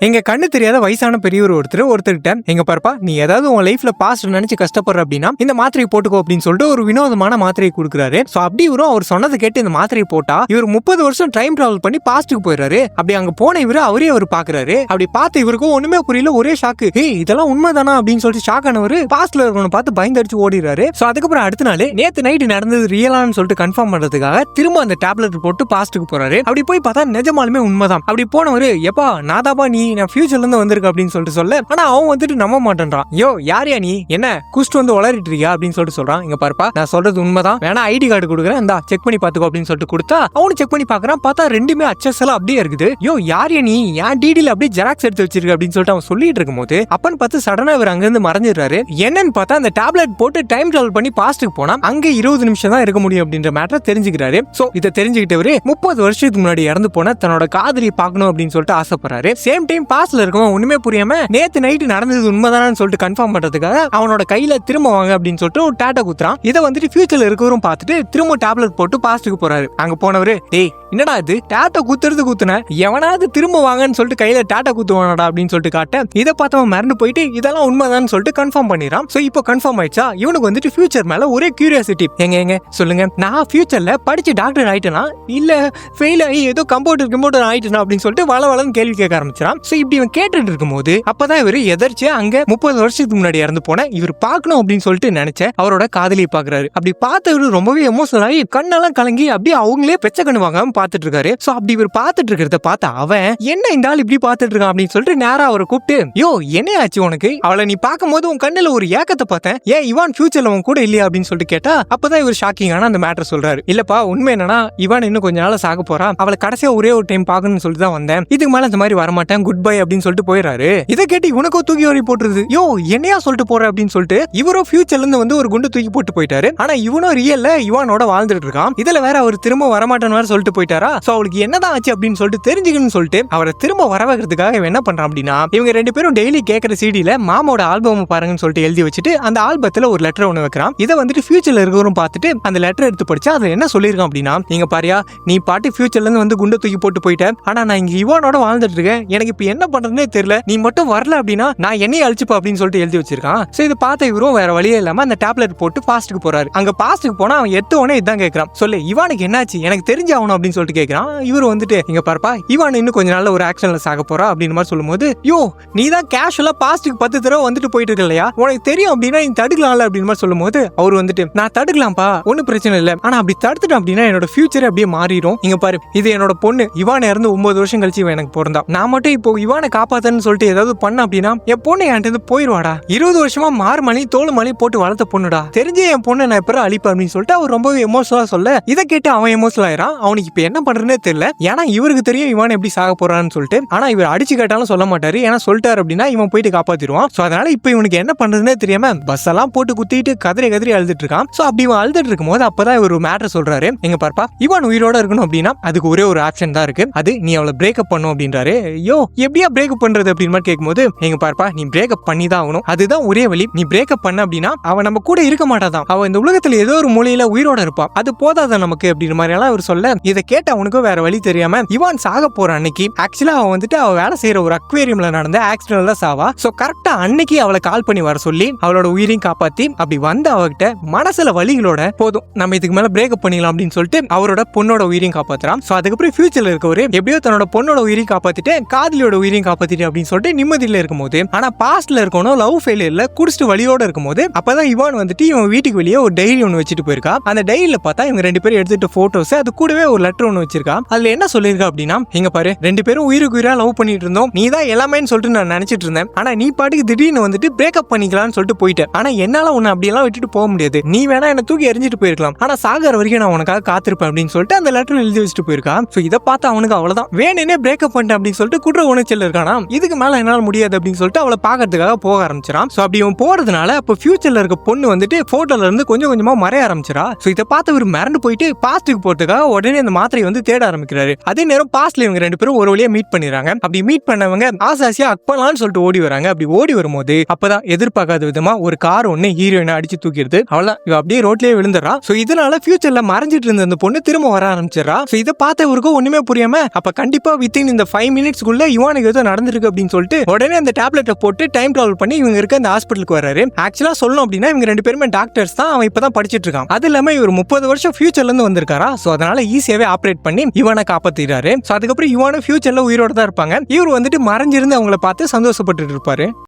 எங்க கண்ணு தெரியாத வயசான பெரியவர் ஒருத்தர்கிட்ட எங்க பாருப்பா நீ ஏதாவது உன் லைஃப்ல பாஸ்ட் நினைச்சு கஷ்டப்படுற அப்படின்னா இந்த மாத்திரையை போட்டுக்கோ அப்படின்னு சொல்லிட்டு ஒரு வினோதமான மாத்திரையை கொடுக்குறாரு. சோ அப்படி இவரும் அவர் சொன்னதை கேட்டு இந்த மாத்திரையை போட்டா இவர் 30 வருஷம் டைம் டிராவல் பண்ணி பாஸ்டுக்கு போயிடுறாரு. அப்படி அங்க போன இவரு அவரே அவர் பாக்குறாரு. அப்படி பார்த்து இவருக்கும் ஒண்ணுமே புரியல, ஒரே ஷாக்கு. இதெல்லாம் உண்மைதானா அப்படின்னு சொல்லிட்டு ஷாக் ஆனவர் பாஸ்ட்ல இருக்கணும் பார்த்து பயந்தடிச்சு ஓடிடுறாரு. சோ அதுக்கப்புறம் அடுத்த நாள் நேத்து நைட்டு நடந்தது ரியலான்னு சொல்லிட்டு கன்ஃபார்ம் பண்றதுக்காக திரும்ப அந்த டேப்லெட் போட்டு பாஸ்டுக்கு போறாரு. அப்படி போய் பார்த்தா நிஜமாலுமே உண்மைதான். அப்படி போனவரு எப்பா நாதாபா நீ நான் ஃபியூச்சர்ல இருந்து வந்திருக்க அப்படின்னு சொல்லிட்டு சொல்ல, ஆனா அவன் வந்துட்டு நம்ப மாட்டேன்றான். யோ யாரையா நீ என்ன குஸ்ட் வந்து வளரிட்டு இருக்கியா அப்படின்னு சொல்லிட்டு சொல்றான். இங்க பாருப்பா நான் சொல்றது உண்மைதான், வேணா ஐடி கார்டு கொடுக்குறேன் இந்தா செக் பண்ணி பாத்துக்கோ அப்படின்னு சொல்லிட்டு கொடுத்தா அவனு செக் பண்ணி பாக்குறான். பார்த்தா ரெண்டுமே அச்சஸ் எல்லாம் அப்படியே இருக்குது. யோ யாரையா நீ என் டிடில அப்படியே ஜெராக்ஸ் எடுத்து வச்சிருக்க அப்படின்னு சொல்லிட்டு அவன் சொல்லிட்டு இருக்கும் போது அப்பன்னு பார்த்து சடனா இவர் அங்க இருந்து மறைஞ்சிடுறாரு. என்னன்னு பார்த்தா அந்த டேப்லெட் போட்டு டைம் டிராவல் பண்ணி பாஸ்டுக்கு போனா அங்க 20 நிமிஷம் தான் இருக்க முடியும் அப்படின்ற மேட்டரை தெரிஞ்சுக்கிறாரு. சோ இதை தெரிஞ்சுக்கிட்டவரு 30 வருஷத்துக்கு முன்னாடி இறந்து போன தன்னோட காதலியை பார்க்கணும் அப்படின்னு சொல்லிட்டு ஆசைப்படுறாரு. சேம் டைம் பாஸ்ட்ல இருக்கவன் ஒண்ணுமே புரியாம நேத்து நைட்டு நடந்தது உண்மைதானு சொல்லிட்டு கன்ஃபார்ம் பண்றதுக்காக அவனோட கையில திரும்ப வாங்க அப்படின்னு சொல்லிட்டு ஒரு டாட்டா குத்துறான். இதை வந்துட்டு ஃபியூச்சர்ல இருக்கவரும் பார்த்துட்டு திரும்ப டேப்லெட் போட்டு பாஸ்டுக்கு போறாரு. அங்க போனவரு டேய் என்னடா இது டாட்டா குத்துறது குத்துன எவனாவது திரும்ப வாங்கன்னு சொல்லிட்டு கையில டாட்டா குத்துவானடா அப்படின்னு சொல்லிட்டு காட்ட இதை பார்த்தவன் மறந்து போயிட்டு இதெல்லாம் உண்மைதான்னு சொல்லிட்டு கன்ஃபார்ம் பண்ணிடுறான். சோ இப்போ கன்ஃபார்ம் ஆயிடுச்சா இவனுக்கு வந்துட்டு ஃபியூச்சர் மேல ஒரே கியூரியாசிட்டி. எங்க சொல்லுங்க நான் ஃபியூச்சர்ல படிச்சு டாக்டர் ஆயிட்டேனா இல்ல ஃபெயில் ஆகி ஏதோ கம்ப்யூட்டர் ஆயிட்டேனா அப்படின்னு சொல்லிட்டு வளன்னு கேள்வி கேட்க ஆரம்பிச்சான். சோ இப்படி இவன் கேட்டுட்டு இருக்கும்போது அப்பதான் இவரு எதர்ச்சியா அங்க 30 வருஷத்துக்கு முன்னாடி இறந்து போன இவர் பார்க்கணும் அப்படின்னு சொல்லிட்டு நினைச்ச அவரோட காதலியை பாக்குறாரு. அப்படி பார்த்தவரு ரொம்பவே எமோஷனல் ஆகி கண்ணெல்லாம் கலங்கி அப்படியே அவங்களே பெச்ச கண்ணு வாங்காம பாத்துட்டு இருக்காரு. சோ அப்படி இவர் பாத்துட்டு இருக்கிறத பார்த்த அவன் என்ன இந்த ஆள் இப்படி பாத்துட்டு இருக்கான் அப்படின்னு சொல்லிட்டு நேரா அவரை கூப்பிட்டு யோ என்ன ஆச்சு உனக்கு, அவளை நீ பார்க்கும் போது உன் கண்ணுல ஒரு ஏக்கத்தை பார்த்தேன், ஏன் இவான் ஃபியூச்சர்ல உன் கூட இல்லையா அப்படின்னு சொல்லிட்டு கேட்டா அப்பதான் இவர் ஷாக்கிங்கான அந்த மேட்டர் சொல்றாரு. இல்லப்பா உண்மை என்னன்னா இவான் இன்னும் கொஞ்ச நாள் சாக போறா, அவளை கடைசியா ஒரே ஒரு டைம் பாக்கணும்னு சொல்லிட்டு தான் வந்தேன், இதுக்கு மேல அந்த மாதிரி வரமாட்டேன் குட் பை அப்படின்னு சொல்லிட்டு போயிடுறாரு. இதை கேட்டு இவனுக்கோ தூக்கி வரி போட்டுருது. யோ என்னையா சொல்லிட்டு போற அப்படின்னு சொல்லிட்டு இவரும் ஃபியூச்சர்ல இருந்து வந்து ஒரு குண்டு தூக்கி போட்டு போயிட்டாரு. ஆனா இவனும் ரியல்ல இவானோட வாழ்ந்துட்டு இருக்கான். இதுல வேற அவர் திரும்ப வரமாட்டேன்னு வேற சொல்லிட்டு போயிட்டாரா. சோ அவளுக்கு என்னதான் ஆச்சு அப்படின்னு சொல்லிட்டு தெரிஞ்சுக்கணும்னு சொல்லிட்டு அவரை திரும்ப வர வைக்கிறதுக்காக என்ன பண்றான் அப்படின்னா இவங்க ரெண்டு பேரும் டெய்லி கேட்கற சிடில மாமோட ஆல்பம் பாருங்கன்னு சொல்லிட்டு எழுதி வச்சுட்டு அந்த ஆல்பத்துல ஒரு லெட்டர் ஒண்ணு வைக்கிறான். இதை வந்துட்டு ஃபியூச்சர்ல இருக்கவரும் பார்த்துட்டு அந்த லெட்டர் எடுத்து படிச்சா அதுல என்ன சொல்லிருக்கான் அப்படின்னா நீங்க பாரியா நீ பாட்டு ஃபியூச்சர்ல இருந்து வந்து குண்டை தூக்கி போட்டு போயிட்ட, ஆனா நான் இங்க இவானோட வாழ்ந்துட்டு இருக்கேன், எனக்கு இப்ப என்ன பண்றதுன்னே தெரியல, நீ மட்டும் வரல அப்படின்னா நான் என்னைய அழிச்சுப்பா அப்படின்னு சொல்லிட்டு எழுதி வச்சிருக்கான். சோ இதை பார்த்த இவரும் வேற வழியே இல்லாம அந்த டேப்லெட் போட்டு பாஸ்டுக்கு போறாரு. அங்க பாஸ்டுக்கு போனா அவன் எத்தவனே இதான் கேட்கறான், சொல்லு இவானுக்கு என்னாச்சு எனக்கு தெரிஞ்சு ஆகணும் அப்படின்னு சொல்லிட்டு கேட்கறான். இவரு வந்துட்டு இங்க பாருப்பா இவான் இன்னும் கொஞ்ச நாள்ல ஒரு ஆக்ஷன்ல சாக போறா அப்படின்னு மாதிரி சொல்லும் போது யோ நீ தான் கேஷுவலா பாஸ்டுக்கு 10 தடவை வந்துட்டு போயிட்டு இருக்க இல்லையா, உனக்கு தெரியும் அப்படின்னா நீ தடுக்கலாம்ல அப்படின்னு மாதிரி சொல்லும் போது அவர் வந்துட்டு நான் தடுக்கலாம்ப்பா ஒன்னும் பிரச்சனை இல்லை, ஆனா அப்படி தடுத்துட்டேன் அப்படின்னா என்னோட ஃபியூச்சர் அப்படியே மாறிடும். இங்க பாரு இது என்னோட பொண்ணு, இவான் இறந்து 9 வருஷம் கழிச்சு இவன் எனக்கு பிறந்தா, நான் மட்டும் இப்போ இவானை காப்பாத்தன்னு சொல்லிட்டு ஏதாவது பண்ண அப்படின்னா என் பொண்ணு என்கிட்ட போயிடுவாடா, 20 வருஷமா மார்மணி தோல் மணி போட்டு வளர்த்த பொண்ணுடா, தெரிஞ்சே என் பொண்ணை நான் எப்பறம் அழிப்பேன் அப்படின்னு சொல்லிட்டு அவர் ரொம்பவே எமோஷனலா சொல்ல இதை கேட்டு அவன் எமோஷனல் ஆயிரான். அவனுக்கு இப்ப என்ன பண்றதுன்னே தெரியல, ஏன்னா இவருக்கு தெரியும் இவான் எப்படி சாக போறான்னு சொல்லிட்டு, ஆனா இவர் அடிச்சு கேட்டாலும் சொல்ல மாட்டாரு, ஏன்னா சொல்லிட்டாரு அப்படின்னா இவன் போயிட்டு காப்பாத்திடுவான். சோ அதனால இப்ப இவனுக்கு என்ன பண்றதுன்னே தெரியாம பஸ் எல்லாம் போட்டு குத்திட்டு கதறி அழுதுட்டு இருக்கான். சோ அப்படி இவன் அழுதுட்டு இருக்கும் போது அப்பதான் இவர் ஒரு மேட்டர் சொல்றாரு. எங்க பாருப்பா இவன் உயிரோட இருக்கணும் அப்படின்னா அதுக்கு ஒரே ஒரு ஆப்ஷன் தான் இருக்கு, அது நீ அவளை பிரேக்அப் பண்ணும் அப்படின்றாரு. யோ எப்படியா பிரேக்அப் பண்றது அப்படின்னு மாதிரி கேட்கும்போது எங்க பாருப்பா நீ பிரேக்அப் பண்ணி தான் ஆகணும், அதுதான் ஒரே வழி, நீ பிரேக்அப் பண்ண அப்படின்னா அவன் நம்ம கூட இருக்க மாட்டாதான், அவன் இந்த உலகத்துல ஏதோ ஒரு மூலையில உயிரோட இருப்பான், அது போதாதான் நமக்கு அப்படின்ற மாதிரி எல்லாம் அவர் சொல்ல இதை கேட்ட அவனுக்கும் வேற வழி தெரியாம இவான் சாக போற அன்னைக்கு ஆக்சுவலா அவன் வந்துட்டு அவ வேலை செய்யற ஒரு அக்வேரியம்ல நடந்த ஆக்சிடென்ட்ல சாவா. சோ கரெக்டா அன்னைக்கு அவளை கால் பண்ணி வர சொல்லி அவளோட உயிரையும் காப்பாத்தி அப்படி வந்து அவகிட்ட மனசுல வலிகளோட போதும் நம்ம இதுக்கு மேல பிரேக்அப் பண்ணிக்கலாம் அப்படின்னு சொல்லிட்டு அவரோட பொண்ணோட உயிரையும் காப்பாத்துறான். சோ அதுக்கப்புறம் ஃபியூச்சர்ல இருக்கவரு எப்படியோ தன்னோட பொண்ணோட உயிரையும் காப்பாத்திட்டு காதலியோட உயிரையும் காப்பாத்திட்டு அப்படின்னு சொல்லிட்டு நிம்மதியில இருக்கும்போது, ஆனா பாஸ்ட்ல இருக்கணும் லவ் ஃபெயிலியர்ல குடிச்சிட்டு வலியோட இருக்கும்போது அப்பதான் இவான் வந்துட்டு இவன் வீட்டுக்கு வெளியே ஒரு டைரி ஒன்னு வச்சுட்டு போயிருக்கா. அந்த டைரியில பார்த்தா இவங்க ரெண்டு பேரும் எடுத்துட்டு போட்டோஸ், அது கூடவே ஒரு லெட்டர் ஒன்னு வச்சிருக்கா. அதுல என்ன சொல்லிருக்கா அப்படின்னா இங்க பாரு ரெண்டு பேரும் உயிருக்கு உயிரா லவ் பண்ணிட்டு இருந்தோம், நீ தான் எல்லாமேன்னு சொல்லிட்டு நான் நினைச்சிட்டு இருந்தேன், ஆனா நீ பாட்டுக்கு திடீர்னு வந்துட்டு பிரேக்அப் பண்ணிக்கலாம்னு சொல்லிட்டு போயிட்டேன், ஆனா என்னால உன்னை அப்படியெல்லாம் விட்டுட்டு போக முடியாது, நீ வேணா என்ன தூக்கி எரிஞ்சிட்டு போயிருக்கலாம், ஆனா சாகர வரைக்கும் நான் உனக்காக காத்திருப்பேன் அப்படின்னு சொல்லிட்டு அந்த லெட்டர் எழுதி வச்சுட்டு போயிருக்கா. சோ இதை பார்த்து அவனுக்கு அவ்வளவுதான் வேணுனே பிரேக்அப் பண்ணிட்டேன் அப்படின்னு சொல்லிட்டு குற்ற உணர்ச்சியில் இருக்கானா, இதுக்கு மேல என்னால முடியாது அப்படின்னு சொல்லிட்டு அவளை பாக்கிறதுக்காக போக ஆரம்பிச்சிடான். சோ அப்படி அவன் போறதுனால அப்ப ஃபியூச்சர்ல இருக்க பொண்ணு வந்துட்டு போட்டோல இருந்து கொஞ்சம் கொஞ்சமா மறைய ஆரம்பிச்சிடா. சோ இதை பார்த்து ஒரு மிரண்டு போயிட்டு பாஸ்டுக்கு போறதுக்காக உடனே அந்த மாத்திரை வந்து தேட ஆரம்பிக்கிறாரு. அதே நேரம் பாஸ்ட்ல இவங்க 2 பேரும் ஒரு வழியா மீட் பண்ணிடுறாங்க. அப்படி மீட் பண்ணவங்க ஆசாசியா அக்பலான்னு சொல்லிட்டு ஓடி வராங்க. அப்படி ஓடி வரும்போது அப்பதான் எதிர்பார்க்காத விதமா ஒரு கார் ஒண்ணு ஹீரோயினை அடிச்சு தூக்கிடுது. அவள இவ அப்படியே ரோட்லயே விழுந்துறா. சோ இதனால ஃபியூச்சர்ல மறைஞ்சிட்டு இருந்த அந்த பொண்ணு திரும்ப வர ஆரம்பிச்சிடறா. சோ இதை பார்த்தவருக்கும் ஒண்ணுமே புரியாம அப்ப கண்டிப்பா வித்தின் இந்த 5 மினிட்ஸ்க்குள்ள இவானுக்கு ஏதோ நடந்திருக்கு அப்படின்னு சொல்லிட்டு உடனே அந்த டேப்லெட்டை போட்டு டைம் டிராவல் பண்ணி இவங்க இருக்க அந்த ஹாஸ்பிட்டலுக்கு வராரு. ஆக்சுவலா சொல்லணும் அப்படின்னா இவங்க 2 பேருமே டாக்டர்ஸ் தான். அவன் இப்பதான் படிச்சிட்டு இருக்கான். அது இல்லாம இவர் 30 வருஷம் ஃபியூச்சர்ல இருந்து வந்திருக்காரா. சோ அதனால ஈஸியாவே ஆப்ரேட் பண்ணி இவனை காப்பாத்திடுறாரு. சோ அதுக்கப்புறம் இவனும் ஃபியூச்சர்ல உயிரோட தான் இருப்பாங்க. இவர் வந்துட்டு மறைஞ்சிருந்து அவங்கள பார்த்து சந்தோஷப்பட்டு இருப்பாரு.